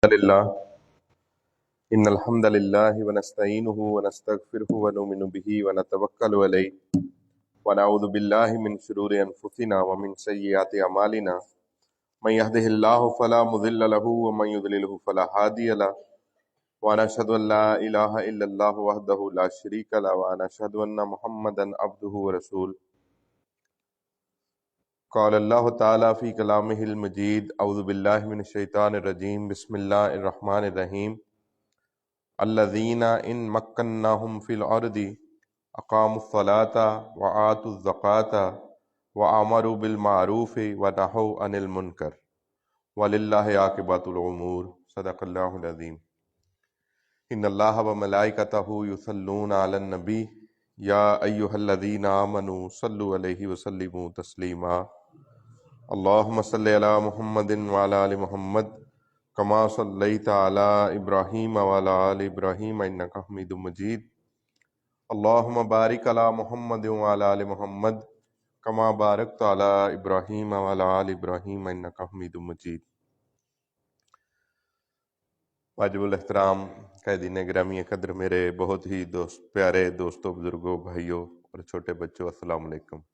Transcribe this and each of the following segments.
لله إن الحمد لله ونستعينه ونستغفره ونؤمن به ونتوكل عليه ونعوذ بالله من شرور أنفسنا ومن سيئات أعمالنا من يهده الله فلا مضل له ومن يضلله فلا هادي له ونشهد أن لا إله إلا الله وحده لا شريك له ونشهد أن محمدا عبده ورسوله قال الله تعالى في كلامه المجيد أعوذ بالله من الشيطان الرجيم بسم الله الرحمن الرحيم الذين إن مكناهم في الأرض أقاموا الصلاة وآتوا الزكاة وأمروا بالمعروف ونهوا عن المنكر ولله عاقبة الأمور صدق الله العظيم إن الله وملائكته يصلون على النبي يا أيها الذين آمنوا صلوا عليه وسلموا تسليما اللهم صل على محمد وعلى آل محمد كما صليت على إبراهيم وعلى آل إبراهيم إنك حميد مجيد اللهم بارك على محمد وعلى آل محمد كما باركت على إبراهيم وعلى آل إبراهيم إنك حميد مجيد۔ واجب الاحترام قائدین گرامی قدر، میرے بہت ہی پیارے دوستوں، بزرگوں، بھائیوں اور چھوٹے بچوں، السلام علیکم۔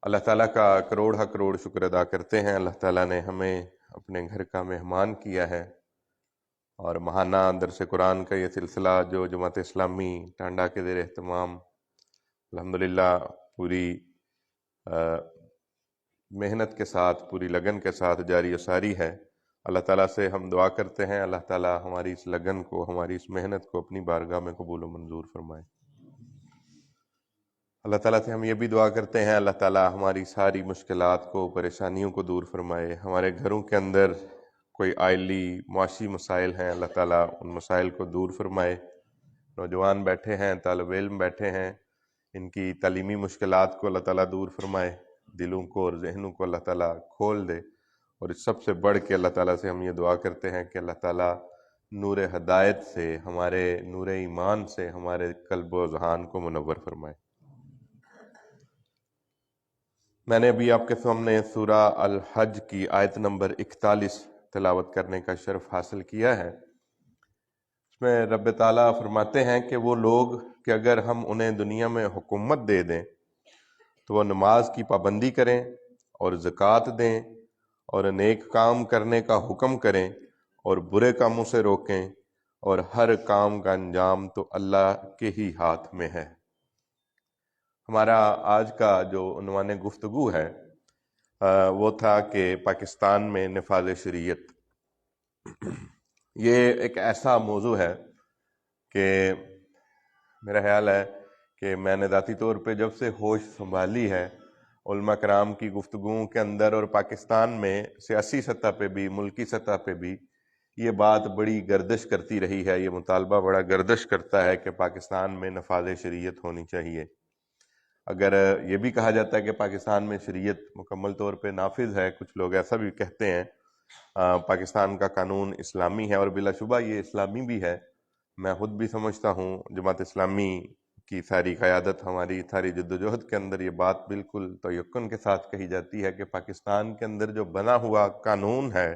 اللہ تعالیٰ کا کروڑ شکر ادا کرتے ہیں۔ اللہ تعالیٰ نے ہمیں اپنے گھر کا مہمان کیا ہے، اور ماہانہ درس قرآن کا یہ سلسلہ جو جماعت اسلامی ٹانڈا کے زیر اہتمام الحمدللہ پوری محنت کے ساتھ، پوری لگن کے ساتھ جاری و ساری ہے۔ اللہ تعالیٰ سے ہم دعا کرتے ہیں اللہ تعالیٰ ہماری اس لگن کو، ہماری اس محنت کو اپنی بارگاہ میں قبول و منظور فرمائے۔ اللہ تعالیٰ سے ہم یہ بھی دعا کرتے ہیں اللہ تعالیٰ ہماری ساری مشکلات کو، پریشانیوں کو دور فرمائے۔ ہمارے گھروں کے اندر کوئی آئلی معاشی مسائل ہیں، اللہ تعالیٰ ان مسائل کو دور فرمائے۔ نوجوان بیٹھے ہیں، طالب علم بیٹھے ہیں، ان کی تعلیمی مشکلات کو اللہ تعالیٰ دور فرمائے، دلوں کو اور ذہنوں کو اللہ تعالیٰ کھول دے۔ اور اس سب سے بڑھ کے اللہ تعالیٰ سے ہم یہ دعا کرتے ہیں کہ اللہ تعالیٰ نور ہدایت سے، ہمارے نور ایمان سے ہمارے قلب و ذہان کو منور فرمائے۔ میں نے ابھی آپ کے سامنے سورہ الحج کی آیت نمبر 41 تلاوت کرنے کا شرف حاصل کیا ہے۔ اس میں رب تعالیٰ فرماتے ہیں کہ وہ لوگ کہ اگر ہم انہیں دنیا میں حکومت دے دیں تو وہ نماز کی پابندی کریں اور زکوٰۃ دیں اور نیک کام کرنے کا حکم کریں اور برے کاموں سے روکیں، اور ہر کام کا انجام تو اللہ کے ہی ہاتھ میں ہے۔ ہمارا آج کا جو عنوان گفتگو ہے وہ تھا کہ پاکستان میں نفاذ شریعت۔ یہ ایک ایسا موضوع ہے کہ میرا خیال ہے کہ میں نے ذاتی طور پہ جب سے ہوش سنبھالی ہے، علماء کرام کی گفتگوؤں کے اندر اور پاکستان میں سیاسی سطح پہ بھی، ملکی سطح پہ بھی یہ بات بڑی گردش کرتی رہی ہے، یہ مطالبہ بڑا گردش کرتا ہے کہ پاکستان میں نفاذ شریعت ہونی چاہیے۔ اگر یہ بھی کہا جاتا ہے کہ پاکستان میں شریعت مکمل طور پہ نافذ ہے، کچھ لوگ ایسا بھی کہتے ہیں، پاکستان کا قانون اسلامی ہے، اور بلا شبہ یہ اسلامی بھی ہے۔ میں خود بھی سمجھتا ہوں، جماعت اسلامی کی ساری قیادت، ہماری ساری جدوجہد کے اندر یہ بات بالکل تیقن کے ساتھ کہی جاتی ہے کہ پاکستان کے اندر جو بنا ہوا قانون ہے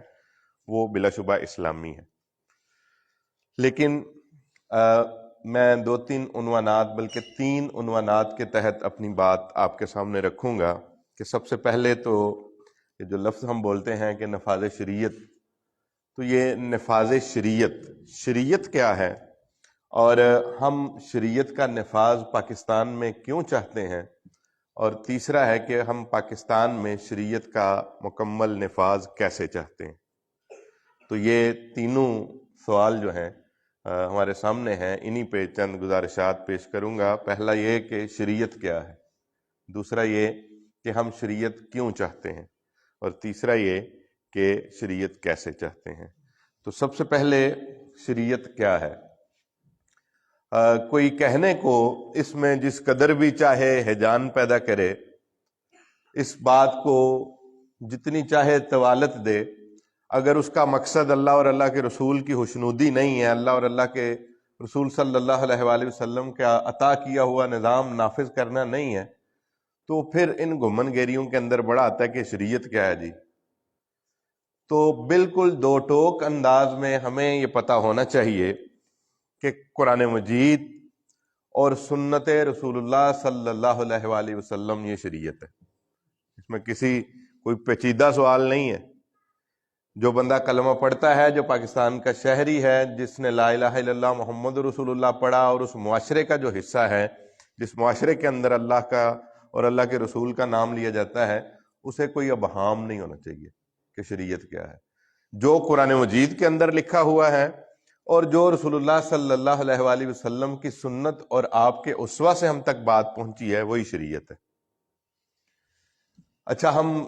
وہ بلا شبہ اسلامی ہے۔ لیکن میں 2-3 عنوانات، بلکہ 3 عنوانات کے تحت اپنی بات آپ کے سامنے رکھوں گا کہ سب سے پہلے تو یہ جو لفظ ہم بولتے ہیں کہ نفاذ شریعت، تو یہ نفاذ شریعت کیا ہے، اور ہم شریعت کا نفاذ پاکستان میں کیوں چاہتے ہیں، اور تیسرا ہے کہ ہم پاکستان میں شریعت کا مکمل نفاذ کیسے چاہتے ہیں۔ تو یہ تینوں سوال جو ہیں ہمارے سامنے ہیں، انہی پہ چند گزارشات پیش کروں گا۔ پہلا یہ کہ شریعت کیا ہے، دوسرا یہ کہ ہم شریعت کیوں چاہتے ہیں، اور تیسرا یہ کہ شریعت کیسے چاہتے ہیں۔ تو سب سے پہلے شریعت کیا ہے؟ کوئی کہنے کو اس میں جس قدر بھی چاہے ہیجان پیدا کرے، اس بات کو جتنی چاہے طوالت دے، اگر اس کا مقصد اللہ اور اللہ کے رسول کی خوشنودی نہیں ہے، اللہ اور اللہ کے رسول صلی اللہ علیہ وآلہ وسلم کا عطا کیا ہوا نظام نافذ کرنا نہیں ہے، تو پھر ان گمن گیریوں کے اندر بڑا آتا ہے کہ شریعت کیا ہے جی۔ تو بالکل دو ٹوک انداز میں ہمیں یہ پتہ ہونا چاہیے کہ قرآن مجید اور سنت رسول اللہ صلی اللہ علیہ وآلہ وسلم یہ شریعت ہے، اس میں کوئی پیچیدہ سوال نہیں ہے۔ جو بندہ کلمہ پڑھتا ہے، جو پاکستان کا شہری ہے، جس نے لا الہ الا اللہ محمد رسول اللہ پڑھا اور اس معاشرے کا جو حصہ ہے، جس معاشرے کے اندر اللہ کا اور اللہ کے رسول کا نام لیا جاتا ہے، اسے کوئی ابہام نہیں ہونا چاہیے کہ شریعت کیا ہے۔ جو قرآن مجید کے اندر لکھا ہوا ہے اور جو رسول اللہ صلی اللہ علیہ وآلہ وسلم کی سنت اور آپ کے اسوہ سے ہم تک بات پہنچی ہے، وہی شریعت ہے۔ اچھا، ہم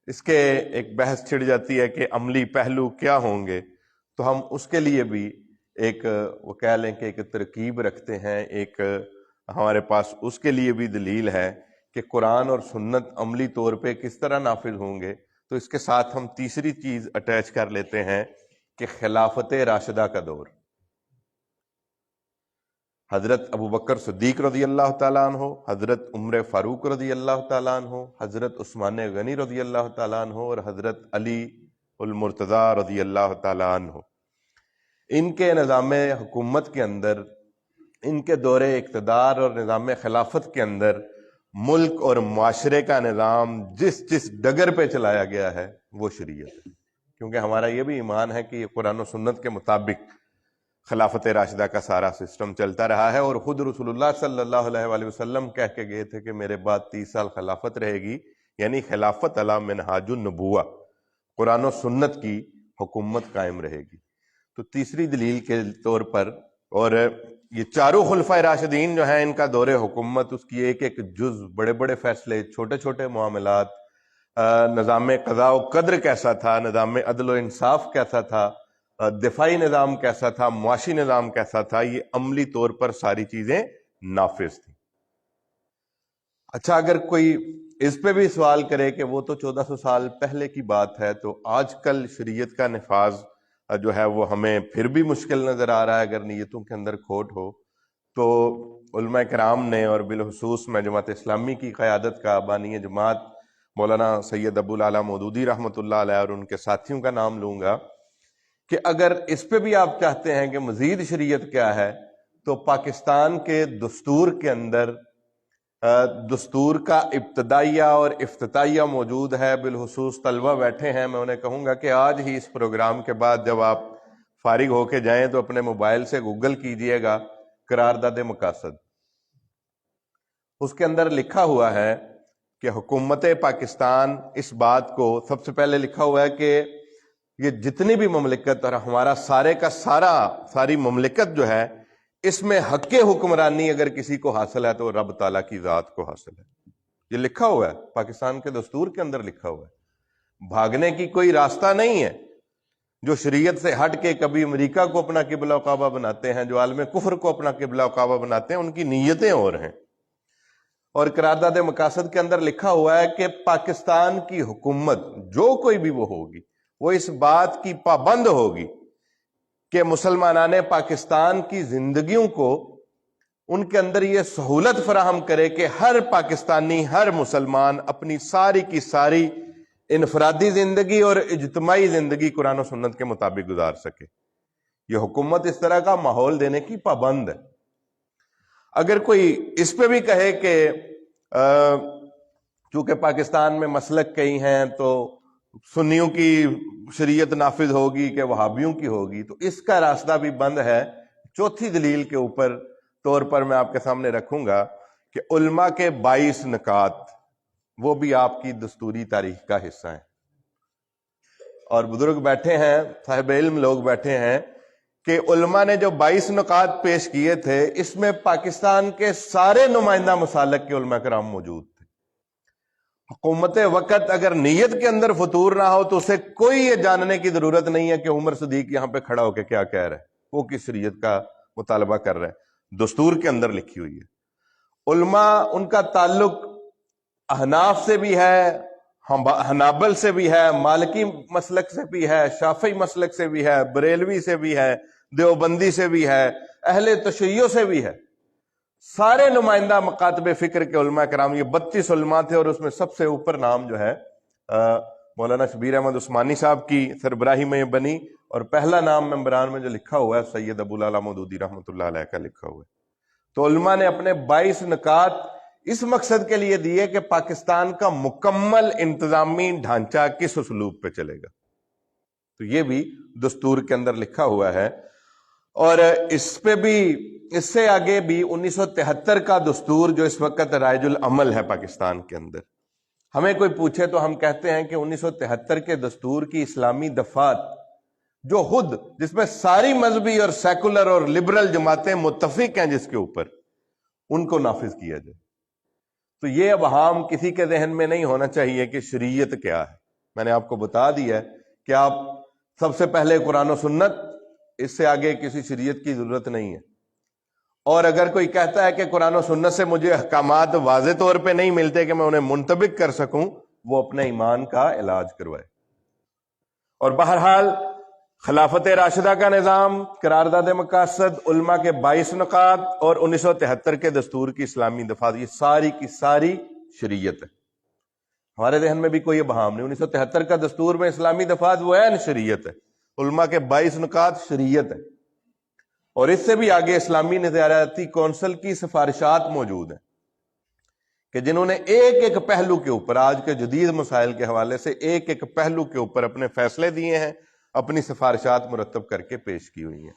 اس کے ایک بحث چھڑ جاتی ہے کہ عملی پہلو کیا ہوں گے، تو ہم اس کے لیے بھی ایک وہ کہہ لیں کہ ایک ترکیب رکھتے ہیں، ایک ہمارے پاس اس کے لیے بھی دلیل ہے کہ قرآن اور سنت عملی طور پہ کس طرح نافذ ہوں گے۔ تو اس کے ساتھ ہم تیسری چیز اٹیچ کر لیتے ہیں کہ خلافت راشدہ کا دور، حضرت ابو بکر صدیق رضی اللہ تعالیٰ عنہ، حضرت عمر فاروق رضی اللہ تعالیٰ عنہ، حضرت عثمان غنی رضی اللہ تعالیٰ عنہ اور حضرت علی المرتضی رضی اللہ تعالیٰ عنہ، ان کے نظام حکومت کے اندر، ان کے دور اقتدار اور نظام خلافت کے اندر ملک اور معاشرے کا نظام جس ڈگر پہ چلایا گیا ہے وہ شریعت ہے، کیونکہ ہمارا یہ بھی ایمان ہے کہ یہ قرآن و سنت کے مطابق خلافت راشدہ کا سارا سسٹم چلتا رہا ہے، اور خود رسول اللہ صلی اللہ علیہ وآلہ وسلم کہہ کے گئے تھے کہ میرے بعد 30 سال خلافت رہے گی، یعنی خلافت علی منہاج النبوہ، قرآن و سنت کی حکومت قائم رہے گی۔ تو تیسری دلیل کے طور پر، اور یہ چاروں خلفائے راشدین جو ہیں، ان کا دور حکومت، اس کی ایک ایک جز، بڑے بڑے فیصلے، چھوٹے چھوٹے معاملات، نظام قضاء و قدر کیسا تھا، نظام عدل و انصاف کیسا تھا، دفاعی نظام کیسا تھا، معاشی نظام کیسا تھا، یہ عملی طور پر ساری چیزیں نافذ تھیں۔ اچھا، اگر کوئی اس پہ بھی سوال کرے کہ وہ تو 1400 سال پہلے کی بات ہے، تو آج کل شریعت کا نفاذ جو ہے وہ ہمیں پھر بھی مشکل نظر آ رہا ہے اگر نیتوں کے اندر کھوٹ ہو، تو علماء کرام نے، اور بالخصوص میں جماعت اسلامی کی قیادت کا بانی جماعت مولانا سید ابو العلا مودودی رحمۃ اللہ علیہ اور ان کے ساتھیوں کا نام لوں گا، کہ اگر اس پہ بھی آپ چاہتے ہیں کہ مزید شریعت کیا ہے، تو پاکستان کے دستور کے اندر دستور کا ابتدائیہ اور افتتاحیہ موجود ہے۔ بالخصوص طلبہ بیٹھے ہیں، میں انہیں کہوں گا کہ آج ہی اس پروگرام کے بعد جب آپ فارغ ہو کے جائیں تو اپنے موبائل سے گوگل کیجئے گا قرارداد مقاصد، اس کے اندر لکھا ہوا ہے کہ حکومت پاکستان اس بات کو، سب سے پہلے لکھا ہوا ہے کہ یہ جتنی بھی مملکت اور ہمارا ساری مملکت جو ہے، اس میں حق حکمرانی اگر کسی کو حاصل ہے تو رب تعالیٰ کی ذات کو حاصل ہے۔ یہ لکھا ہوا ہے پاکستان کے دستور کے اندر، لکھا ہوا ہے، بھاگنے کی کوئی راستہ نہیں ہے۔ جو شریعت سے ہٹ کے کبھی امریکہ کو اپنا قبلہ و کعبہ بناتے ہیں، جو عالم کفر کو اپنا قبلہ و کعبہ بناتے ہیں، ان کی نیتیں اور ہیں۔ اور قرارداد مقاصد کے اندر لکھا ہوا ہے کہ پاکستان کی حکومت، جو کوئی بھی وہ ہوگی، وہ اس بات کی پابند ہوگی کہ مسلمانان پاکستان کی زندگیوں کو ان کے اندر یہ سہولت فراہم کرے کہ ہر پاکستانی، ہر مسلمان اپنی ساری کی ساری انفرادی زندگی اور اجتماعی زندگی قرآن و سنت کے مطابق گزار سکے۔ یہ حکومت اس طرح کا ماحول دینے کی پابند ہے۔ اگر کوئی اس پہ بھی کہے کہ چونکہ پاکستان میں مسلک کئی ہیں تو سنیوں کی شریعت نافذ ہوگی کہ وہابیوں کی ہوگی، تو اس کا راستہ بھی بند ہے۔ چوتھی دلیل کے اوپر طور پر میں آپ کے سامنے رکھوں گا کہ علماء کے 22 نکات، وہ بھی آپ کی دستوری تاریخ کا حصہ ہیں، اور بزرگ بیٹھے ہیں، صاحب علم لوگ بیٹھے ہیں، کہ علماء نے جو 22 نکات پیش کیے تھے، اس میں پاکستان کے سارے نمائندہ مسالک کے علماء کرام موجود تھے۔ حکومت وقت اگر نیت کے اندر فطور نہ ہو تو اسے کوئی یہ جاننے کی ضرورت نہیں ہے کہ عمر صدیق یہاں پہ کھڑا ہو کے کیا کہہ رہا ہے، وہ کس شریعت کا مطالبہ کر رہا ہے، دستور کے اندر لکھی ہوئی ہے۔ علماء، ان کا تعلق احناف سے بھی ہے، حنابل سے بھی ہے، مالکی مسلک سے بھی ہے، شافعی مسلک سے بھی ہے، بریلوی سے بھی ہے، دیوبندی سے بھی ہے، اہل تشیع سے بھی ہے۔ سارے نمائندہ مکاتب فکر کے علماء کرام، یہ 32 علماء تھے، اور اس میں سب سے اوپر نام جو ہے مولانا شبیر احمد عثمانی صاحب کی سربراہی میں یہ بنی، اور پہلا نام ممبران میں جو لکھا ہوا ہے سید ابو العلا مودودی رحمۃ اللہ علیہ کا لکھا ہوا ہے۔ تو علماء نے اپنے 22 نکات اس مقصد کے لیے دیے کہ پاکستان کا مکمل انتظامی ڈھانچہ کس اسلوب پہ چلے گا، تو یہ بھی دستور کے اندر لکھا ہوا ہے۔ اور اس پہ بھی، اس سے آگے بھی 1973 کا دستور جو اس وقت رائج العمل ہے پاکستان کے اندر، ہمیں کوئی پوچھے تو ہم کہتے ہیں کہ 1973 کے دستور کی اسلامی دفعات جو خود، جس میں ساری مذہبی اور سیکولر اور لبرل جماعتیں متفق ہیں جس کے اوپر، ان کو نافذ کیا جائے۔ تو یہ اب عام کسی کے ذہن میں نہیں ہونا چاہیے کہ شریعت کیا ہے۔ میں نے آپ کو بتا دیا ہے کہ آپ سب سے پہلے قرآن و سنت، اس سے آگے کسی شریعت کی ضرورت نہیں ہے۔ اور اگر کوئی کہتا ہے کہ قرآن و سنت سے مجھے احکامات واضح طور پہ نہیں ملتے کہ میں انہیں منطبق کر سکوں، وہ اپنے ایمان کا علاج کروائے۔ اور بہرحال خلافت راشدہ کا نظام، قرارداد مقاصد، علماء کے 22 نکات اور 1973 کے دستور کی اسلامی دفعات، یہ ساری کی ساری شریعت ہے۔ ہمارے ذہن میں بھی کوئی ابہام نہیں، 1973 کا دستور میں اسلامی دفعات وہ ہے شریعت ہے، علماء کے 22 نکات شریعت ہے۔ اور اس سے بھی آگے اسلامی نظریاتی کونسل کی سفارشات موجود ہیں کہ جنہوں نے ایک ایک پہلو کے اوپر، آج کے جدید مسائل کے حوالے سے ایک ایک پہلو کے اوپر اپنے فیصلے دیے ہیں، اپنی سفارشات مرتب کر کے پیش کی ہوئی ہیں۔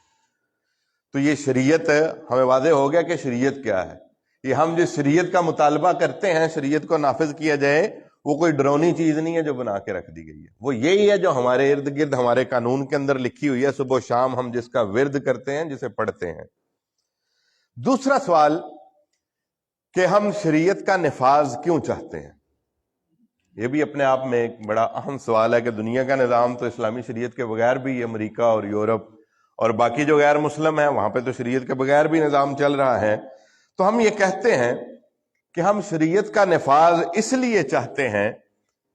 تو یہ شریعت ہے، ہمیں واضح ہو گیا کہ شریعت کیا ہے۔ یہ ہم جس شریعت کا مطالبہ کرتے ہیں، شریعت کو نافذ کیا جائے، وہ کوئی ڈرونی چیز نہیں ہے جو بنا کے رکھ دی گئی ہے، وہ یہی ہے جو ہمارے ارد گرد ہمارے قانون کے اندر لکھی ہوئی ہے، صبح و شام ہم جس کا ورد کرتے ہیں، جسے پڑھتے ہیں۔ دوسرا سوال کہ ہم شریعت کا نفاذ کیوں چاہتے ہیں، یہ بھی اپنے آپ میں ایک بڑا اہم سوال ہے کہ دنیا کا نظام تو اسلامی شریعت کے بغیر بھی، امریکہ اور یورپ اور باقی جو غیر مسلم ہیں وہاں پہ تو شریعت کے بغیر بھی نظام چل رہا ہے۔ تو ہم یہ کہتے ہیں کہ ہم شریعت کا نفاذ اس لیے چاہتے ہیں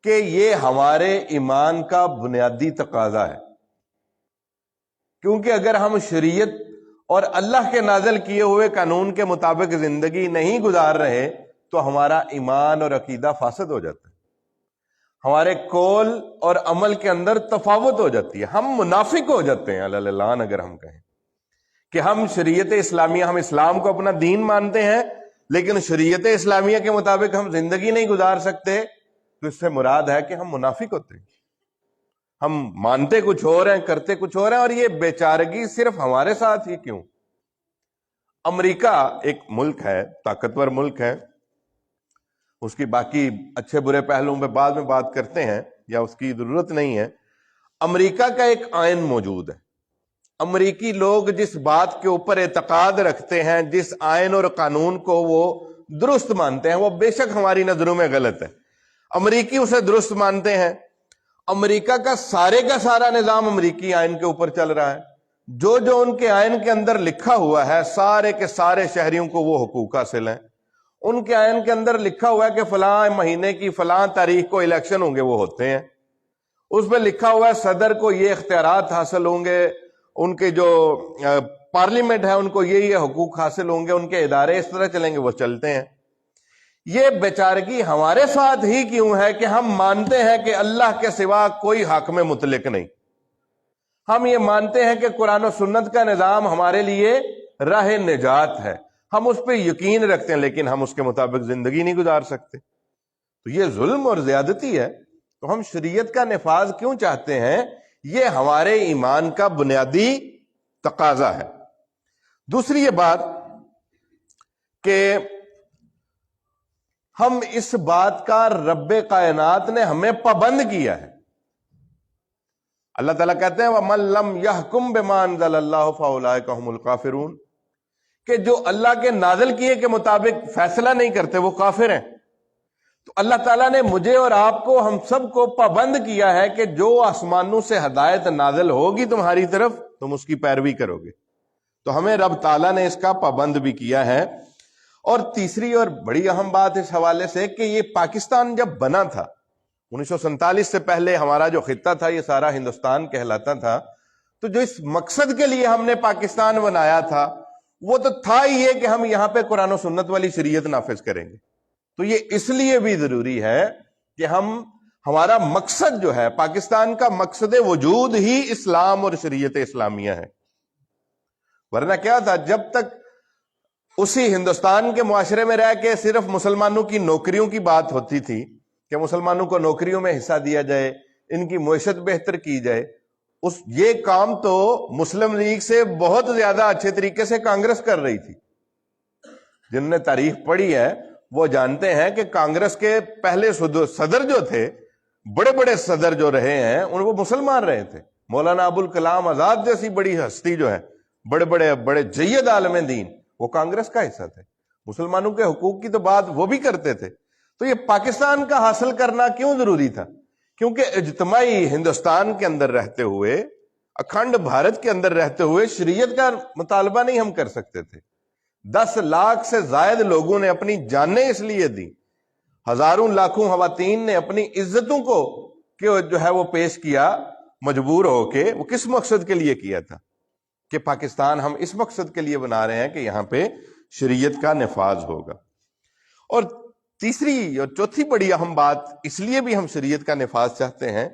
کہ یہ ہمارے ایمان کا بنیادی تقاضا ہے، کیونکہ اگر ہم شریعت اور اللہ کے نازل کیے ہوئے قانون کے مطابق زندگی نہیں گزار رہے تو ہمارا ایمان اور عقیدہ فاسد ہو جاتا ہے، ہمارے قول اور عمل کے اندر تفاوت ہو جاتی ہے، ہم منافق ہو جاتے ہیں علی الاعلان۔ اگر ہم کہیں کہ ہم شریعت اسلامیہ، ہم اسلام کو اپنا دین مانتے ہیں لیکن شریعت اسلامیہ کے مطابق ہم زندگی نہیں گزار سکتے، تو اس سے مراد ہے کہ ہم منافق ہوتے ہیں، ہم مانتے کچھ اور ہیں، کرتے کچھ اور ہیں۔ اور یہ بیچارگی صرف ہمارے ساتھ ہی کیوں؟ امریکہ ایک ملک ہے، طاقتور ملک ہے، اس کی باقی اچھے برے پہلوؤں پہ بعد میں بات کرتے ہیں، یا اس کی ضرورت نہیں ہے۔ امریکہ کا ایک آئین موجود ہے، امریکی لوگ جس بات کے اوپر اعتقاد رکھتے ہیں، جس آئین اور قانون کو وہ درست مانتے ہیں، وہ بے شک ہماری نظروں میں غلط ہے، امریکی اسے درست مانتے ہیں۔ امریکہ کا سارا نظام امریکی آئین کے اوپر چل رہا ہے، جو جو ان کے آئین کے اندر لکھا ہوا ہے، سارے کے سارے شہریوں کو وہ حقوق حاصل ہیں۔ ان کے آئین کے اندر لکھا ہوا ہے کہ فلاں مہینے کی فلاں تاریخ کو الیکشن ہوں گے، وہ ہوتے ہیں۔ اس میں لکھا ہوا ہے صدر کو یہ اختیارات حاصل ہوں گے، ان کے جو پارلیمنٹ ہے ان کو یہ حقوق حاصل ہوں گے، ان کے ادارے اس طرح چلیں گے، وہ چلتے ہیں۔ یہ بیچارگی ہمارے ساتھ ہی کیوں ہے کہ ہم مانتے ہیں کہ اللہ کے سوا کوئی حاکم مطلق نہیں، ہم یہ مانتے ہیں کہ قرآن و سنت کا نظام ہمارے لیے راہ نجات ہے، ہم اس پہ یقین رکھتے ہیں، لیکن ہم اس کے مطابق زندگی نہیں گزار سکتے۔ تو یہ ظلم اور زیادتی ہے۔ تو ہم شریعت کا نفاذ کیوں چاہتے ہیں؟ یہ ہمارے ایمان کا بنیادی تقاضا ہے۔ دوسری یہ بات کہ ہم اس بات کا رب کائنات نے ہمیں پابند کیا ہے۔ اللہ تعالیٰ کہتے ہیں وَمَن لَّمْ يَحْكُمْ بِمَا أَنزَلَ اللَّهُ فَأُولَٰئِكَ هُمُ الْكَافِرُونَ، کہ جو اللہ کے نازل کیے کے مطابق فیصلہ نہیں کرتے وہ کافر ہیں۔ تو اللہ تعالیٰ نے مجھے اور آپ کو، ہم سب کو پابند کیا ہے کہ جو آسمانوں سے ہدایت نازل ہوگی تمہاری طرف تم اس کی پیروی کرو گے۔ تو ہمیں رب تعالیٰ نے اس کا پابند بھی کیا ہے۔ اور تیسری اور بڑی اہم بات اس حوالے سے کہ یہ پاکستان جب بنا تھا 1947 سے پہلے، ہمارا جو خطہ تھا یہ سارا ہندوستان کہلاتا تھا، تو جو اس مقصد کے لیے ہم نے پاکستان بنایا تھا وہ تو تھا ہی یہ کہ ہم یہاں پہ قرآن و سنت والی شریعت نافذ کریں گے۔ تو یہ اس لیے بھی ضروری ہے کہ ہم ہمارا مقصد جو ہے، پاکستان کا مقصد وجود ہی اسلام اور شریعت اسلامیہ ہے. ورنہ کیا تھا، جب تک اسی ہندوستان کے معاشرے میں رہ کے صرف مسلمانوں کی نوکریوں کی بات ہوتی تھی کہ مسلمانوں کو نوکریوں میں حصہ دیا جائے، ان کی معیشت بہتر کی جائے، یہ کام تو مسلم لیگ سے بہت زیادہ اچھے طریقے سے کانگریس کر رہی تھی. جن نے تاریخ پڑھی ہے وہ جانتے ہیں کہ کانگریس کے پہلے صدر جو تھے، بڑے بڑے صدر جو رہے ہیں، وہ مسلمان رہے تھے. مولانا ابوالکلام آزاد جیسی بڑی ہستی جو ہے، بڑے جید عالم دین، وہ کانگریس کا حصہ تھے. مسلمانوں کے حقوق کی تو بات وہ بھی کرتے تھے. تو یہ پاکستان کا حاصل کرنا کیوں ضروری تھا؟ کیونکہ اجتماعی ہندوستان کے اندر رہتے ہوئے، اکھنڈ بھارت کے اندر رہتے ہوئے شریعت کا مطالبہ نہیں ہم کر سکتے تھے. 10 لاکھ سے زائد لوگوں نے اپنی جانیں اس لیے دی، ہزاروں لاکھوں خواتین نے اپنی عزتوں کو جو ہے وہ پیش کیا مجبور ہو کے. وہ کس مقصد کے لیے کیا تھا؟ کہ پاکستان ہم اس مقصد کے لیے بنا رہے ہیں کہ یہاں پہ شریعت کا نفاذ ہوگا. اور تیسری اور چوتھی بڑی اہم بات اس لیے بھی ہم شریعت کا نفاذ چاہتے ہیں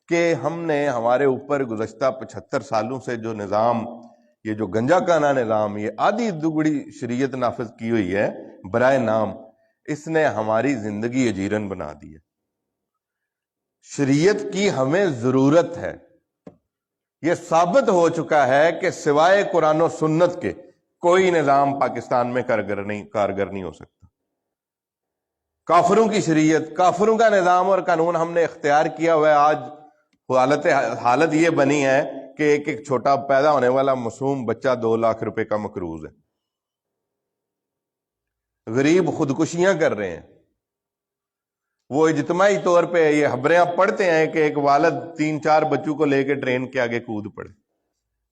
کہ ہم نے ہمارے اوپر گزشتہ 75 سالوں سے جو نظام، یہ جو گنجا کانا نظام، یہ آدھی دگڑی شریعت نافذ کی ہوئی ہے برائے نام، اس نے ہماری زندگی اجیرن بنا دی ہے. شریعت کی ہمیں ضرورت ہے. یہ ثابت ہو چکا ہے کہ سوائے قرآن و سنت کے کوئی نظام پاکستان میں کارگر نہیں ہو سکتا. کافروں کی شریعت، کافروں کا نظام اور قانون ہم نے اختیار کیا ہوا ہے. آج حالت یہ بنی ہے کہ ایک چھوٹا پیدا ہونے والا معصوم بچہ 2 لاکھ روپے کا مقروض ہے. غریب خودکشیاں کر رہے ہیں. وہ اجتماعی طور پہ یہ خبریں آپ پڑھتے ہیں کہ ایک والد 3-4 بچوں کو لے کے ٹرین کے آگے کود پڑے.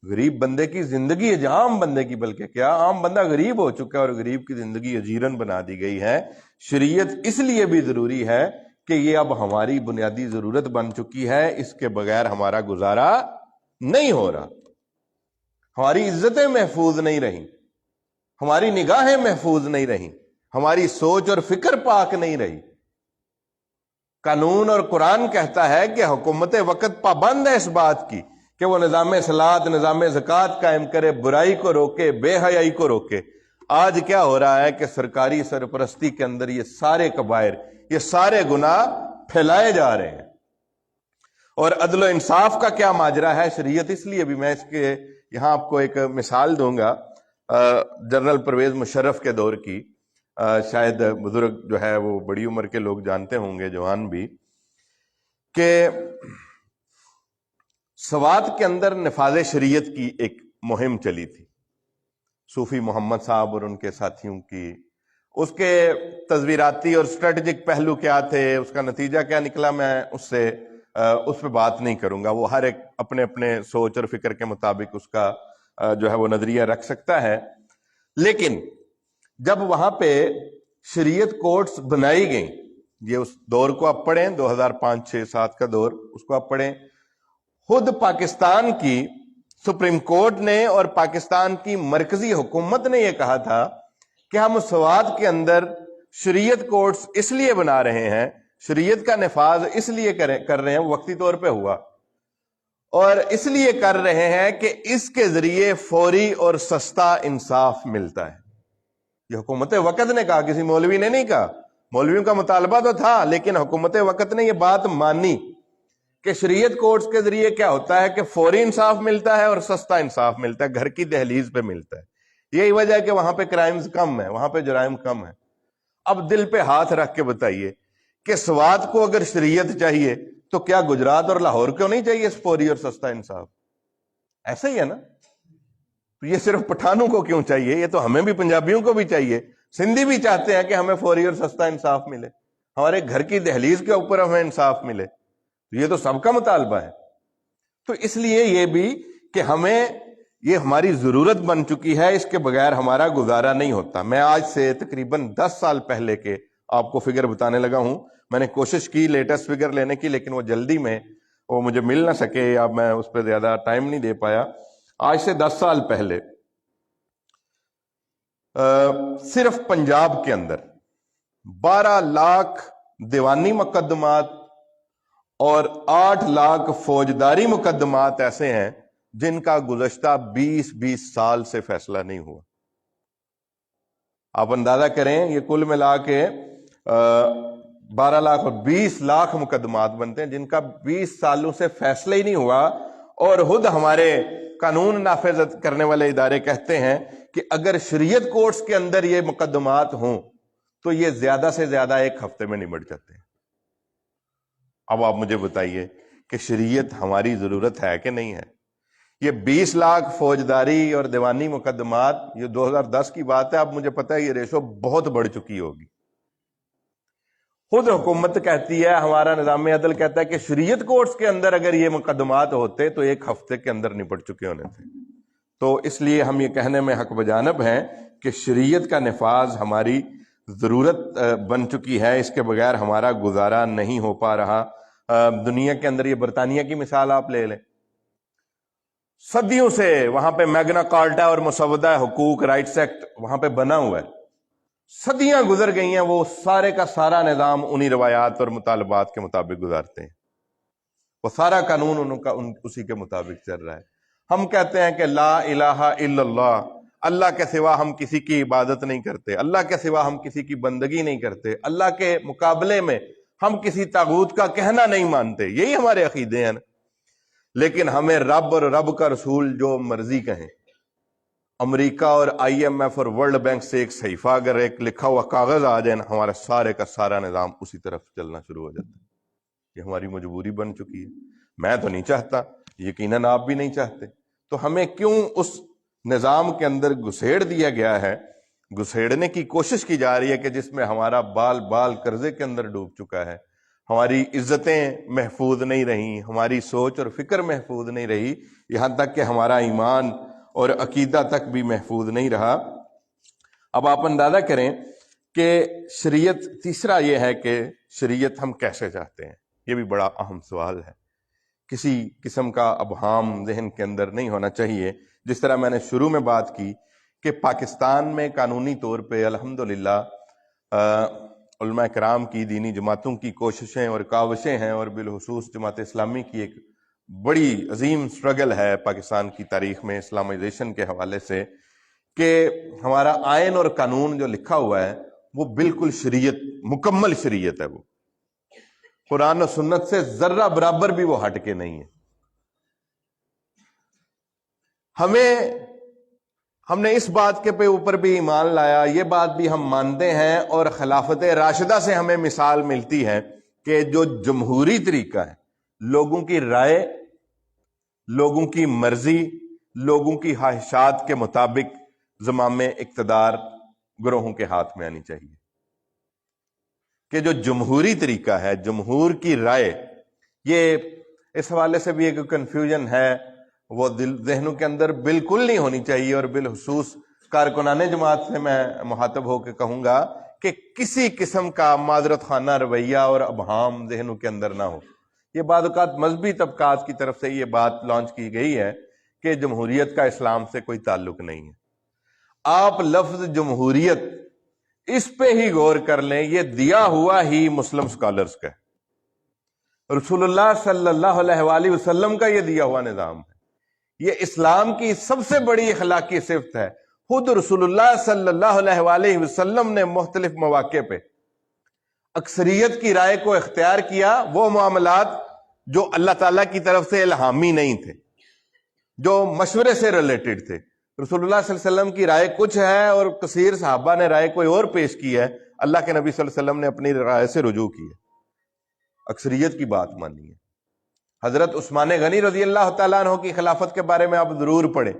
غریب بندے کی زندگی، عام بندے کی، بلکہ کیا عام بندہ غریب ہو چکا ہے اور غریب کی زندگی اجیرن بنا دی گئی ہے. شریعت اس لیے بھی ضروری ہے کہ یہ اب ہماری بنیادی ضرورت بن چکی ہے. اس کے بغیر ہمارا گزارا نہیں ہو رہا. ہماری عزتیں محفوظ نہیں رہیں، ہماری نگاہیں محفوظ نہیں رہیں، ہماری سوچ اور فکر پاک نہیں رہی. قانون اور قرآن کہتا ہے کہ حکومت وقت پابند ہے اس بات کی کہ وہ نظام صلاۃ، نظام زکوٰۃ قائم کرے، برائی کو روکے، بے حیائی کو روکے. آج کیا ہو رہا ہے کہ سرکاری سرپرستی کے اندر یہ سارے کبائر، یہ سارے گناہ پھیلائے جا رہے ہیں. اور عدل و انصاف کا کیا ماجرا ہے؟ شریعت اس لیے بھی، میں اس کے یہاں آپ کو ایک مثال دوں گا جنرل پرویز مشرف کے دور کی. شاید بزرگ جو ہے وہ بڑی عمر کے لوگ جانتے ہوں گے، جوان بھی، کہ سوات کے اندر نفاذ شریعت کی ایک مہم چلی تھی، صوفی محمد صاحب اور ان کے ساتھیوں کی. اس کے تصویراتی اور اسٹریٹجک پہلو کیا تھے، اس کا نتیجہ کیا نکلا، میں اس پہ بات نہیں کروں گا. وہ ہر ایک اپنے اپنے سوچ اور فکر کے مطابق اس کا جو ہے وہ نظریہ رکھ سکتا ہے. لیکن جب وہاں پہ شریعت کورٹس بنائی گئیں، یہ اس دور کو آپ پڑھیں، 2005 6 7 کا دور، اس کو آپ پڑھیں. خود پاکستان کی سپریم کورٹ نے اور پاکستان کی مرکزی حکومت نے یہ کہا تھا کہ ہم سوات کے اندر شریعت کورٹس اس لیے بنا رہے ہیں، شریعت کا نفاذ اس لیے کر رہے ہیں، وقتی طور پہ ہوا، اور اس لیے کر رہے ہیں کہ اس کے ذریعے فوری اور سستا انصاف ملتا ہے. یہ حکومت وقت نے کہا، کسی مولوی نے نہیں کہا. مولویوں کا مطالبہ تو تھا، لیکن حکومت وقت نے یہ بات مانی کہ شریعت کورٹس کے ذریعے کیا ہوتا ہے کہ فوری انصاف ملتا ہے اور سستا انصاف ملتا ہے، گھر کی دہلیز پہ ملتا ہے. یہی وجہ ہے کہ وہاں پہ کرائمز کم ہیں، وہاں پہ جرائم کم ہیں. اب دل پہ ہاتھ رکھ کے بتائیے کہ سوات کو اگر شریعت چاہیے تو کیا گجرات اور لاہور کو نہیں چاہیے فوری اور سستا انصاف؟ ایسا ہی ہے نا. تو یہ صرف پٹھانوں کو کیوں چاہیے؟ یہ تو ہمیں بھی، پنجابیوں کو بھی چاہیے. سندھی بھی چاہتے ہیں کہ ہمیں فوری اور سستا انصاف ملے، ہمارے گھر کی دہلیز کے اوپر ہمیں انصاف ملے. یہ تو سب کا مطالبہ ہے. تو اس لیے یہ بھی کہ ہمیں، یہ ہماری ضرورت بن چکی ہے، اس کے بغیر ہمارا گزارا نہیں ہوتا. میں آج سے تقریباً 10 سال پہلے کے آپ کو فگر بتانے لگا ہوں. میں نے کوشش کی لیٹسٹ فگر لینے کی، لیکن وہ جلدی میں وہ مجھے مل نہ سکے، یا میں اس پہ زیادہ ٹائم نہیں دے پایا. آج سے 10 سال پہلے صرف پنجاب کے اندر 12 لاکھ دیوانی مقدمات اور 8 لاکھ فوجداری مقدمات ایسے ہیں جن کا گزشتہ 20 سال سے فیصلہ نہیں ہوا۔ آپ اندازہ کریں، یہ کل ملا کے 12 لاکھ اور 20 لاکھ مقدمات بنتے ہیں جن کا 20 سالوں سے فیصلہ ہی نہیں ہوا، اور خود ہمارے قانون نافذ کرنے والے ادارے کہتے ہیں کہ اگر شریعت کورٹس کے اندر یہ مقدمات ہوں تو یہ زیادہ سے زیادہ 1 ہفتے میں نمٹ جاتے ہیں۔ اب آپ مجھے بتائیے کہ شریعت ہماری ضرورت ہے کہ نہیں ہے؟ یہ 20 لاکھ فوجداری اور دیوانی مقدمات، یہ 2010 کی بات ہے، اب مجھے پتہ ہے یہ ریشو بہت بڑھ چکی ہوگی۔ خود حکومت کہتی ہے، ہمارا نظام عدل کہتا ہے کہ شریعت کورٹس کے اندر اگر یہ مقدمات ہوتے تو 1 ہفتے کے اندر نپٹ چکے ہونے تھے۔ تو اس لیے ہم یہ کہنے میں حق بجانب ہیں کہ شریعت کا نفاذ ہماری ضرورت بن چکی ہے، اس کے بغیر ہمارا گزارا نہیں ہو پا رہا۔ دنیا کے اندر یہ برطانیہ کی مثال آپ لے لیں، صدیوں سے وہاں پہ میگنا کارٹا اور مسودہ حقوق رائٹس ایکٹ وہاں پہ بنا ہوا ہے، صدیاں گزر گئی ہیں، وہ سارے کا سارا نظام انہی روایات اور مطالبات کے مطابق گزارتے ہیں، وہ سارا قانون ان کا اسی کے مطابق چل رہا ہے۔ ہم کہتے ہیں کہ لا الہ الا اللہ، اللہ کے سوا ہم کسی کی عبادت نہیں کرتے، اللہ کے سوا ہم کسی کی بندگی نہیں کرتے، اللہ کے مقابلے میں ہم کسی طاغوت کا کہنا نہیں مانتے، یہی ہمارے عقیدے ہیں۔ لیکن ہمیں رب اور رب کا رسول جو مرضی کہیں، امریکہ اور IMF اور ورلڈ بینک سے ایک صحیفہ اگر ایک لکھا ہوا کاغذ آ جائے نا، ہمارا سارے کا سارا نظام اسی طرف چلنا شروع ہو جاتا ہے۔ یہ ہماری مجبوری بن چکی ہے، میں تو نہیں چاہتا، یقیناً آپ بھی نہیں چاہتے، تو ہمیں کیوں اس نظام کے اندر گھسیڑ دیا گیا ہے، گھسیڑنے کی کوشش کی جا رہی ہے کہ جس میں ہمارا بال بال قرضے کے اندر ڈوب چکا ہے، ہماری عزتیں محفوظ نہیں رہیں، ہماری سوچ اور فکر محفوظ نہیں رہی، یہاں تک کہ ہمارا ایمان اور عقیدہ تک بھی محفوظ نہیں رہا۔ اب آپ اندازہ کریں کہ شریعت، تیسرا یہ ہے کہ شریعت ہم کیسے چاہتے ہیں، یہ بھی بڑا اہم سوال ہے، کسی قسم کا ابہام ذہن کے اندر نہیں ہونا چاہیے۔ جس طرح میں نے شروع میں بات کی کہ پاکستان میں قانونی طور پہ الحمدللہ علماء کرام کی، دینی جماعتوں کی کوششیں اور کاوشیں ہیں، اور بالخصوص جماعت اسلامی کی ایک بڑی عظیم سٹرگل ہے پاکستان کی تاریخ میں اسلامائزیشن کے حوالے سے، کہ ہمارا آئین اور قانون جو لکھا ہوا ہے وہ بالکل شریعت، مکمل شریعت ہے، وہ قرآن و سنت سے ذرہ برابر بھی وہ ہٹ کے نہیں ہے۔ ہم نے اس بات کے اوپر بھی ایمان لایا، یہ بات بھی ہم مانتے ہیں، اور خلافت راشدہ سے ہمیں مثال ملتی ہے کہ جو جمہوری طریقہ ہے، لوگوں کی رائے، لوگوں کی مرضی، لوگوں کی خواہشات کے مطابق زمام اقتدار گروہوں کے ہاتھ میں آنی چاہیے، کہ جو جمہوری طریقہ ہے، جمہور کی رائے، یہ اس حوالے سے بھی ایک کنفیوژن ہے، وہ ذہنوں کے اندر بالکل نہیں ہونی چاہیے، اور بالخصوص کارکنان جماعت سے میں مخاطب ہو کے کہوں گا کہ کسی قسم کا معذرت خانہ رویہ اور ابہام ذہنوں کے اندر نہ ہو۔ یہ بعض اوقات مذہبی طبقات کی طرف سے یہ بات لانچ کی گئی ہے کہ جمہوریت کا اسلام سے کوئی تعلق نہیں ہے۔ آپ لفظ جمہوریت اس پہ ہی غور کر لیں، یہ دیا ہوا ہی مسلم سکالرز کا ہے، رسول اللہ صلی اللہ علیہ وآلہ وسلم کا یہ دیا ہوا نظام ہے، یہ اسلام کی سب سے بڑی اخلاقی صفت ہے۔ خود رسول اللہ صلی اللہ علیہ وآلہ وسلم نے مختلف مواقع پہ اکثریت کی رائے کو اختیار کیا، وہ معاملات جو اللہ تعالیٰ کی طرف سے الہامی نہیں تھے، جو مشورے سے ریلیٹڈ تھے۔ رسول اللہ صلی اللہ علیہ وسلم کی رائے کچھ ہے اور کثیر صحابہ نے رائے کوئی اور پیش کی ہے، اللہ کے نبی صلی اللہ علیہ وسلم نے اپنی رائے سے رجوع کی ہے، اکثریت کی بات مانی ہے۔ حضرت عثمان غنی رضی اللہ تعالیٰ عنہ کی خلافت کے بارے میں آپ ضرور پڑھیں،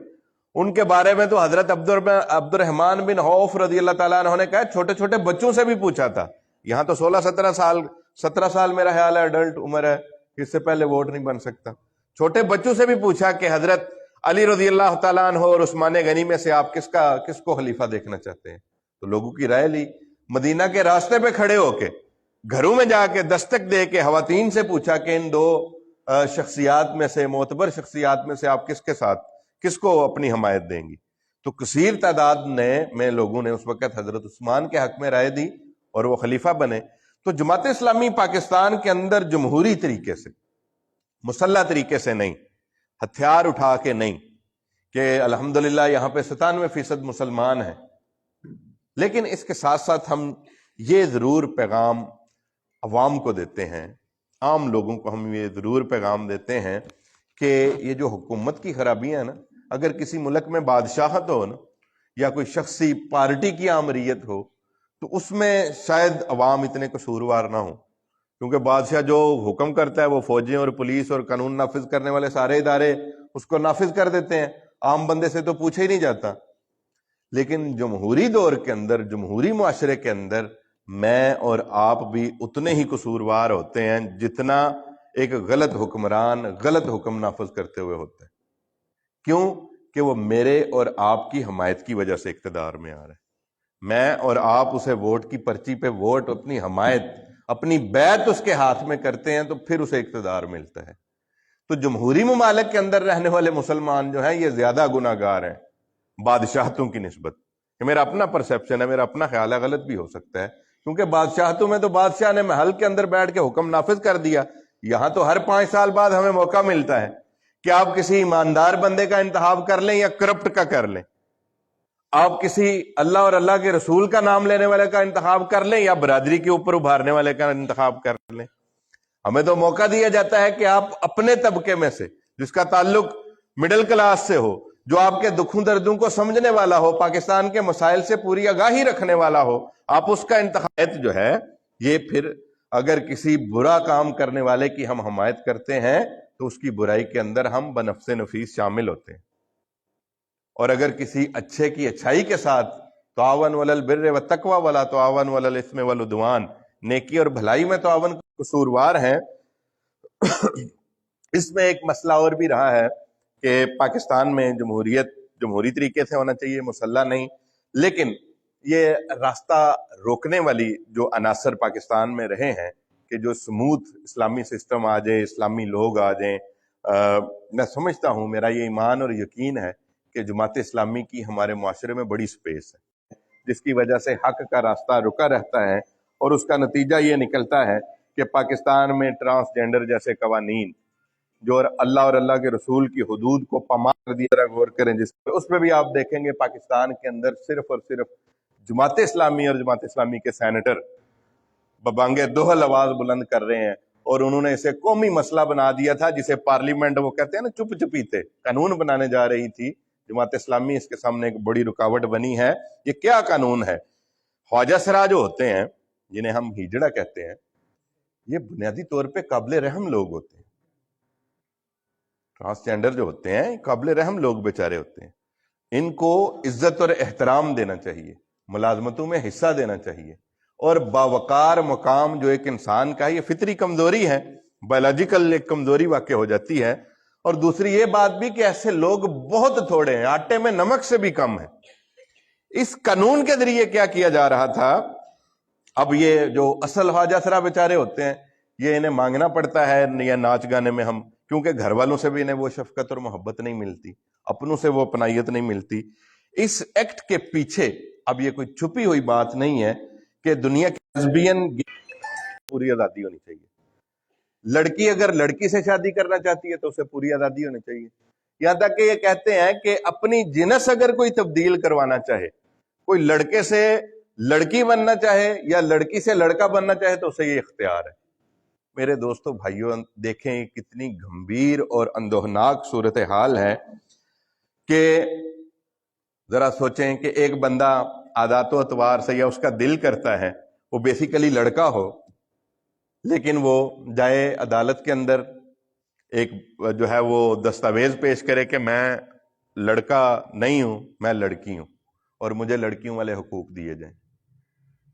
ان کے بارے میں تو حضرت عبد الرحمن بن عوف رضی اللہ تعالیٰ عنہ نے کہا چھوٹے چھوٹے بچوں سے بھی پوچھا تھا، یہاں تو 17 سال میرا خیال ہے ایڈلٹ عمر ہے، اس سے پہلے ووٹ نہیں بن سکتا، چھوٹے بچوں سے بھی پوچھا کہ حضرت علی رضی اللہ تعالیٰ عنہ اور عثمان غنی میں سے آپ کس کو خلیفہ دیکھنا چاہتے ہیں؟ تو لوگوں کی رائے لی، مدینہ کے راستے پہ کھڑے ہو کے، گھروں میں جا کے دستک دے کے خواتین سے پوچھا کہ ان 2 شخصیات میں سے، معتبر شخصیات میں سے آپ کس کو اپنی حمایت دیں گی؟ تو کثیر تعداد میں لوگوں نے اس وقت حضرت عثمان کے حق میں رائے دی اور وہ خلیفہ بنے۔ تو جماعت اسلامی پاکستان کے اندر جمہوری طریقے سے، مسلح طریقے سے نہیں، ہتھیار اٹھا کے نہیں، کہ الحمدللہ یہاں پہ 97% مسلمان ہیں، لیکن اس کے ساتھ ساتھ ہم یہ ضرور پیغام عوام کو دیتے ہیں، عام لوگوں کو ہم یہ ضرور پیغام دیتے ہیں کہ یہ جو حکومت کی خرابیاں ہیں نا، اگر کسی ملک میں بادشاہت ہو نا، یا کوئی شخصی پارٹی کی آمریت ہو، تو اس میں شاید عوام اتنے قصوروار نہ ہوں، کیونکہ بادشاہ جو حکم کرتا ہے وہ فوجیں اور پولیس اور قانون نافذ کرنے والے سارے ادارے اس کو نافذ کر دیتے ہیں، عام بندے سے تو پوچھا ہی نہیں جاتا۔ لیکن جمہوری دور کے اندر، جمہوری معاشرے کے اندر میں اور آپ بھی اتنے ہی قصوروار ہوتے ہیں جتنا ایک غلط حکمران غلط حکم نافذ کرتے ہوئے ہوتا ہے۔ کیوں؟ کہ وہ میرے اور آپ کی حمایت کی وجہ سے اقتدار میں آ رہا ہے۔ میں اور آپ اسے ووٹ کی پرچی پہ ووٹ، اپنی حمایت، اپنی بیعت اس کے ہاتھ میں کرتے ہیں تو پھر اسے اقتدار ملتا ہے۔ تو جمہوری ممالک کے اندر رہنے والے مسلمان جو ہیں یہ زیادہ گناہ گار ہیں بادشاہتوں کی نسبت۔ کہ میرا اپنا پرسیپشن ہے، میرا اپنا خیال ہے، غلط بھی ہو سکتا ہے، کیونکہ بادشاہتوں میں تو بادشاہ نے محل کے اندر بیٹھ کے حکم نافذ کر دیا، یہاں تو ہر 5 سال بعد ہمیں موقع ملتا ہے کہ آپ کسی ایماندار بندے کا انتخاب کر لیں یا کرپٹ کا کر لیں، آپ کسی اللہ اور اللہ کے رسول کا نام لینے والے کا انتخاب کر لیں یا برادری کے اوپر ابھارنے والے کا انتخاب کر لیں۔ ہمیں تو موقع دیا جاتا ہے کہ آپ اپنے طبقے میں سے، جس کا تعلق مڈل کلاس سے ہو، جو آپ کے دکھوں دردوں کو سمجھنے والا ہو، پاکستان کے مسائل سے پوری آگاہی رکھنے والا ہو، آپ اس کا انتخاب جو ہے یہ پھر اگر کسی برا کام کرنے والے کی ہم حمایت کرتے ہیں تو اس کی برائی کے اندر ہم بنفس نفیس شامل ہوتے ہیں، اور اگر کسی اچھے کی اچھائی کے ساتھ تعاون علی البر والتقوی ولا تعاون علی الاثم والعدوان، نیکی اور بھلائی میں تعاون قصوروار ہیں۔ اس میں ایک مسئلہ اور بھی رہا ہے کہ پاکستان میں جمہوریت جمہوری طریقے سے ہونا چاہیے، مسلح نہیں، لیکن یہ راستہ روکنے والی جو عناصر پاکستان میں رہے ہیں کہ جو سموتھ اسلامی سسٹم آ جائے، اسلامی لوگ آ جائیں، میں سمجھتا ہوں، میرا یہ ایمان اور یقین ہے کہ جماعت اسلامی کی ہمارے معاشرے میں بڑی سپیس ہے، جس کی وجہ سے حق کا راستہ رکا رہتا ہے، اور اس کا نتیجہ یہ نکلتا ہے کہ پاکستان میں ٹرانسجینڈر جیسے قوانین جو اللہ اور اللہ کے رسول کی حدود کو پامال کر دیا، ذرا غور کریں جس پہ، اس پہ بھی آپ دیکھیں گے پاکستان کے اندر صرف اور صرف جماعت اسلامی اور جماعت اسلامی کے سینیٹر ببانگ دوہل آواز بلند کر رہے ہیں، اور انہوں نے اسے قومی مسئلہ بنا دیا تھا، جسے پارلیمنٹ، وہ کہتے ہیں نا چپ چپیتے قانون بنانے جا رہی تھی جماعت اسلامی، اس کے سامنے ایک بڑی رکاوٹ بنی ہے۔ یہ کیا قانون ہے؟ خواجہ سرا جو ہوتے ہیں، جنہیں ہم ہیجڑا کہتے ہیں، یہ بنیادی طور پہ قابل رحم لوگ ہوتے ہیں۔ ٹرانسجینڈر جو ہوتے ہیں قابل رحم لوگ بیچارے ہوتے ہیں، ان کو عزت اور احترام دینا چاہیے، ملازمتوں میں حصہ دینا چاہیے، اور باوقار مقام جو ایک انسان کا ہے، یہ فطری کمزوری ہے، بایولوجیکل ایک کمزوری واقع ہو جاتی ہے۔ اور دوسری یہ بات بھی کہ ایسے لوگ بہت تھوڑے ہیں، آٹے میں نمک سے بھی کم ہے۔ اس قانون کے ذریعے کیا کیا جا رہا تھا، اب یہ جو اصل خواجہ سرا بیچارے ہوتے ہیں، یہ انہیں مانگنا پڑتا ہے یا ناچ گانے میں ہم، کیونکہ گھر والوں سے بھی انہیں وہ شفقت اور محبت نہیں ملتی، اپنوں سے وہ اپنائیت نہیں ملتی۔ اس ایکٹ کے پیچھے اب یہ کوئی چھپی ہوئی بات نہیں ہے کہ دنیا کے لیسبین پوری آزادی ہونی چاہیے۔ لڑکی اگر لڑکی سے شادی کرنا چاہتی ہے تو اسے پوری آزادی ہونی چاہیے، یہاں تک کہ یہ کہتے ہیں کہ اپنی جنس اگر کوئی تبدیل کروانا چاہے، کوئی لڑکے سے لڑکی بننا چاہے یا لڑکی سے لڑکا بننا چاہے، تو اسے یہ اختیار ہے۔ میرے دوستو بھائیوں، دیکھیں کتنی گمبھیر اور اندوہناک صورتحال ہے کہ ذرا سوچیں کہ ایک بندہ عادات و اطوار سے، یا اس کا دل کرتا ہے وہ بیسیکلی لڑکا ہو، لیکن وہ جائے عدالت کے اندر ایک جو ہے وہ دستاویز پیش کرے کہ میں لڑکا نہیں ہوں، میں لڑکی ہوں، اور مجھے لڑکیوں والے حقوق دیے جائیں،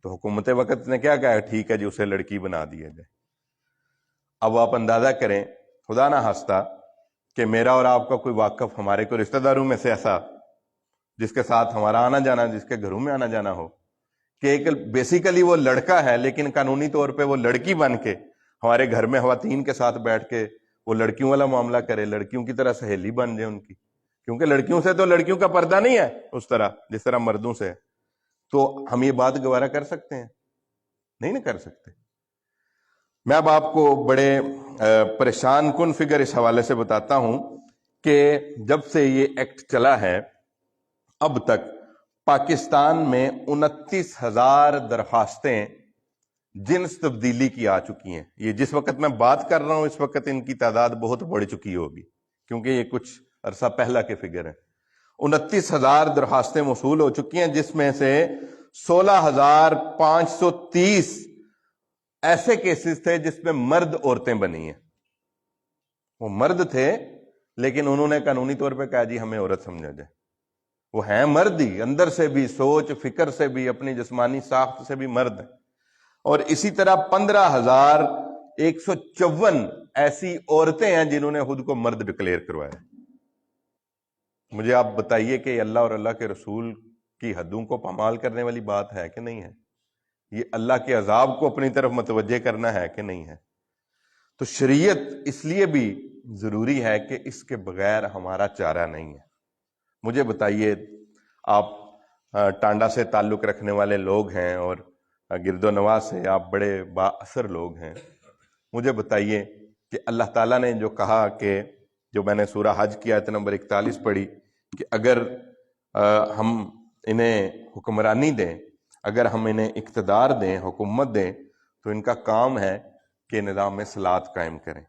تو حکومت وقت نے کیا کہا؟ ٹھیک ہے جی، اسے لڑکی بنا دیا جائے۔ اب آپ اندازہ کریں، خدا نہ خواستہ کہ میرا اور آپ کا کوئی واقف، ہمارے کوئی رشتہ داروں میں سے ایسا جس کے ساتھ ہمارا آنا جانا، جس کے گھروں میں آنا جانا ہو، کہ ایک بیسیکلی وہ لڑکا ہے لیکن قانونی طور پہ وہ لڑکی بن کے ہمارے گھر میں خواتین کے ساتھ بیٹھ کے وہ لڑکیوں والا معاملہ کرے، لڑکیوں کی طرح سہیلی بن جائے ان کی، کیونکہ لڑکیوں سے تو لڑکیوں کا پردہ نہیں ہے اس طرح جس طرح مردوں سے ہے۔ تو ہم یہ بات گوارا کر سکتے ہیں؟ نہیں نہ کر سکتے۔ میں اب آپ کو بڑے پریشان کن فگر اس حوالے سے بتاتا ہوں کہ جب سے یہ ایکٹ چلا ہے اب تک پاکستان میں 29,000 درخواستیں جنس تبدیلی کی آ چکی ہیں۔ یہ جس وقت میں بات کر رہا ہوں اس وقت ان کی تعداد بہت بڑھ چکی ہوگی، کیونکہ یہ کچھ عرصہ پہلا کے فگر ہیں۔ 29,000 درخواستیں موصول ہو چکی ہیں، جس میں سے 16,530 ایسے کیسز تھے جس میں مرد عورتیں بنی ہیں۔ وہ مرد تھے لیکن انہوں نے قانونی طور پہ کہا جی ہمیں عورت سمجھا جائے۔ وہ ہیں مرد ہی، اندر سے بھی، سوچ فکر سے بھی، اپنی جسمانی ساخت سے بھی مرد ہیں۔ اور اسی طرح 15,154 ایسی عورتیں ہیں جنہوں نے خود کو مرد ڈکلیئر کروایا۔ مجھے آپ بتائیے کہ اللہ اور اللہ کے رسول کی حدوں کو پامال کرنے والی بات ہے کہ نہیں ہے؟ یہ اللہ کے عذاب کو اپنی طرف متوجہ کرنا ہے کہ نہیں ہے؟ تو شریعت اس لیے بھی ضروری ہے کہ اس کے بغیر ہمارا چارہ نہیں ہے۔ مجھے بتائیے، آپ ٹانڈا سے تعلق رکھنے والے لوگ ہیں اور گرد و نواح سے آپ بڑے با اثر لوگ ہیں، مجھے بتائیے کہ اللہ تعالیٰ نے جو کہا کہ جو میں نے سورہ حج کی آیت نمبر 41 پڑھی کہ اگر ہم انہیں حکمرانی دیں، اگر ہم انہیں اقتدار دیں، حکومت دیں، تو ان کا کام ہے کہ نظام صلاۃ قائم کریں،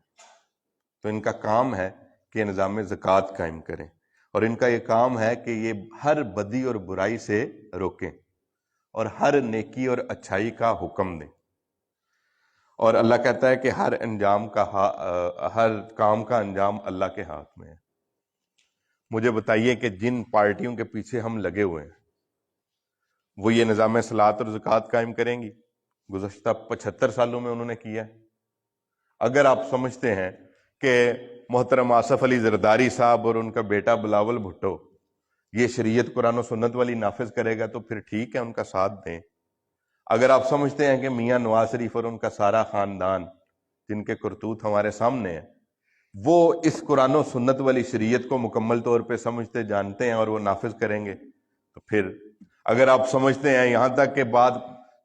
تو ان کا کام ہے کہ نظام زکوٰۃ قائم کریں، اور ان کا یہ کام ہے کہ یہ ہر بدی اور برائی سے روکیں اور ہر نیکی اور اچھائی کا حکم دیں۔ اور اللہ کہتا ہے کہ ہر کام کا انجام اللہ کے ہاتھ میں ہے۔ مجھے بتائیے کہ جن پارٹیوں کے پیچھے ہم لگے ہوئے ہیں وہ یہ نظام صلاۃ اور زکوٰۃ قائم کریں گی؟ گزشتہ 75 سالوں میں انہوں نے کیا ہے۔ اگر آپ سمجھتے ہیں کہ محترم آصف علی زرداری صاحب اور ان کا بیٹا بلاول بھٹو یہ شریعت قرآن و سنت والی نافذ کرے گا تو پھر ٹھیک ہے، ان کا ساتھ دیں۔ اگر آپ سمجھتے ہیں کہ میاں نواز شریف اور ان کا سارا خاندان جن کے کرتوت ہمارے سامنے ہیں وہ اس قرآن و سنت والی شریعت کو مکمل طور پہ سمجھتے جانتے ہیں اور وہ نافذ کریں گے، تو پھر اگر آپ سمجھتے ہیں یہاں تک کہ بات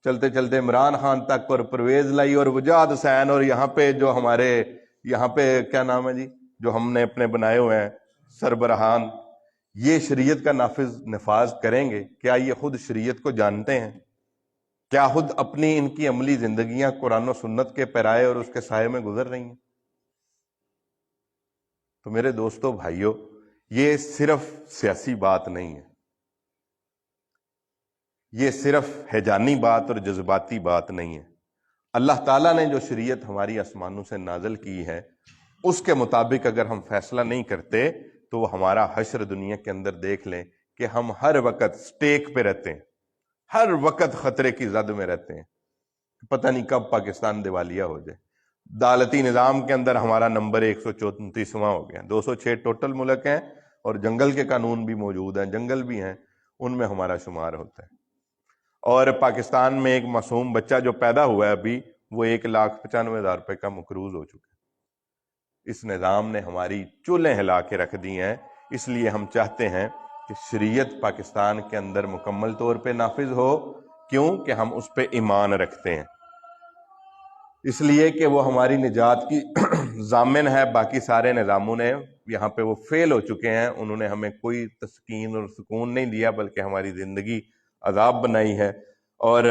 چلتے چلتے عمران خان تک اور پرویز لائی اور وجاد حسین اور یہاں پہ جو ہمارے یہاں پہ کیا نام ہے جی جو ہم نے اپنے بنائے ہوئے ہیں سربراہان، یہ شریعت کا نفاذ کریں گے؟ کیا یہ خود شریعت کو جانتے ہیں؟ کیا خود اپنی ان کی عملی زندگیاں قرآن و سنت کے پیرائے اور اس کے سائے میں گزر رہی ہیں؟ تو میرے دوستو بھائیو، یہ صرف سیاسی بات نہیں ہے، یہ صرف ہیجانی بات اور جذباتی بات نہیں ہے۔ اللہ تعالیٰ نے جو شریعت ہماری آسمانوں سے نازل کی ہے اس کے مطابق اگر ہم فیصلہ نہیں کرتے تو وہ ہمارا حشر دنیا کے اندر دیکھ لیں کہ ہم ہر وقت سٹیک پہ رہتے ہیں، ہر وقت خطرے کی زد میں رہتے ہیں، پتہ نہیں کب پاکستان دیوالیہ ہو جائے۔ عدالتی نظام کے اندر ہمارا نمبر 134واں ہو گیا، 206 ٹوٹل ملک ہیں اور جنگل کے قانون بھی موجود ہیں، جنگل بھی ہیں، ان میں ہمارا شمار ہوتا ہے۔ اور پاکستان میں ایک معصوم بچہ جو پیدا ہوا ہے ابھی وہ 1,95,000 روپے کا مقروض ہو چکا ہے۔ اس نظام نے ہماری چولیں ہلا کے رکھ دی ہیں، اس لیے ہم چاہتے ہیں کہ شریعت پاکستان کے اندر مکمل طور پہ نافذ ہو۔ کیوں کہ ہم اس پہ ایمان رکھتے ہیں، اس لیے کہ وہ ہماری نجات کی ضامن ہے۔ باقی سارے نظاموں نے یہاں پہ وہ فیل ہو چکے ہیں، انہوں نے ہمیں کوئی تسکین اور سکون نہیں دیا بلکہ ہماری زندگی عذاب بنائی ہے، اور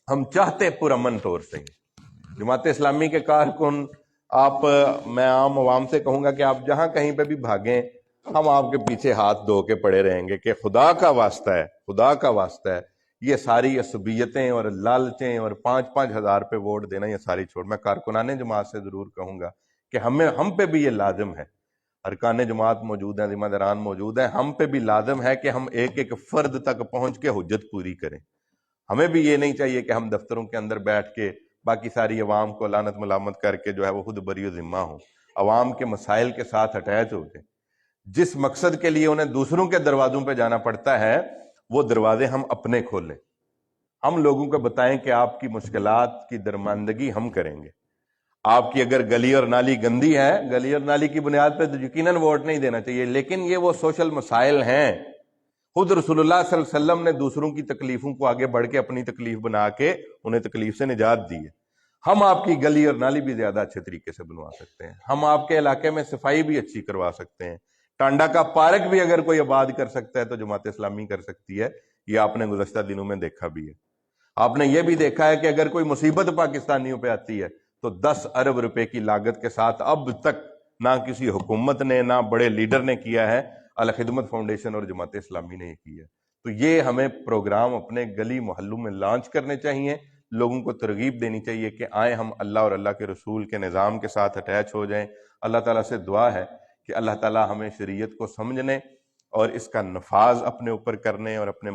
ہم چاہتے پرامن طور سے۔ جماعت اسلامی کے کارکن، میں عام عوام سے کہوں گا کہ آپ جہاں کہیں پہ بھی بھاگیں ہم آپ کے پیچھے ہاتھ دھو کے پڑے رہیں گے کہ خدا کا واسطہ ہے، خدا کا واسطہ ہے، یہ ساری عصبیتیں اور لالچیں اور 5-5 ہزار پہ ووٹ دینا یہ ساری چھوڑ۔ میں کارکنان جماعت سے ضرور کہوں گا کہ ہم پہ بھی یہ لازم ہے، ارکان جماعت موجود ہیں، ذمہ داران موجود ہیں، ہم پہ بھی لازم ہے کہ ہم ایک ایک فرد تک پہنچ کے حجت پوری کریں۔ ہمیں بھی یہ نہیں چاہیے کہ ہم دفتروں کے اندر بیٹھ کے باقی ساری عوام کو لعنت ملامت کر کے جو ہے وہ خود بری و ذمہ ہوں، عوام کے مسائل کے ساتھ اٹیچ ہو جائیں۔ جس مقصد کے لیے انہیں دوسروں کے دروازوں پہ جانا پڑتا ہے وہ دروازے ہم اپنے کھولیں، ہم لوگوں کو بتائیں کہ آپ کی مشکلات کی درماندگی ہم کریں گے۔ آپ کی اگر گلی اور نالی گندی ہے، گلی اور نالی کی بنیاد پہ تو یقیناً ووٹ نہیں دینا چاہیے، لیکن یہ وہ سوشل مسائل ہیں، خود رسول اللہ صلی اللہ علیہ وسلم نے دوسروں کی تکلیفوں کو آگے بڑھ کے اپنی تکلیف بنا کے انہیں تکلیف سے نجات دی ہے۔ ہم آپ کی گلی اور نالی بھی زیادہ اچھے طریقے سے بنوا سکتے ہیں، ہم آپ کے علاقے میں صفائی بھی اچھی کروا سکتے ہیں، ٹانڈا کا پارک بھی اگر کوئی آباد کر سکتا ہے تو جماعت اسلامی کر سکتی ہے۔ یہ آپ نے گزشتہ دنوں میں دیکھا بھی ہے۔ آپ نے یہ بھی دیکھا ہے کہ اگر کوئی مصیبت پاکستانیوں پہ آتی ہے تو 10 ارب روپے کی لاگت کے ساتھ اب تک نہ کسی حکومت نے نہ بڑے لیڈر نے کیا ہے، الخدمت فاؤنڈیشن اور جماعت اسلامی نے یہ کیا ہے۔ تو یہ ہمیں پروگرام اپنے گلی محلوں میں لانچ کرنے چاہیے، لوگوں کو ترغیب دینی چاہیے کہ آئیں ہم اللہ اور اللہ کے رسول کے نظام کے ساتھ اٹیچ ہو جائیں۔ اللہ تعالیٰ سے دعا ہے کہ اللہ تعالیٰ ہمیں شریعت کو سمجھنے اور اس کا نفاذ اپنے اوپر کرنے اور اپنے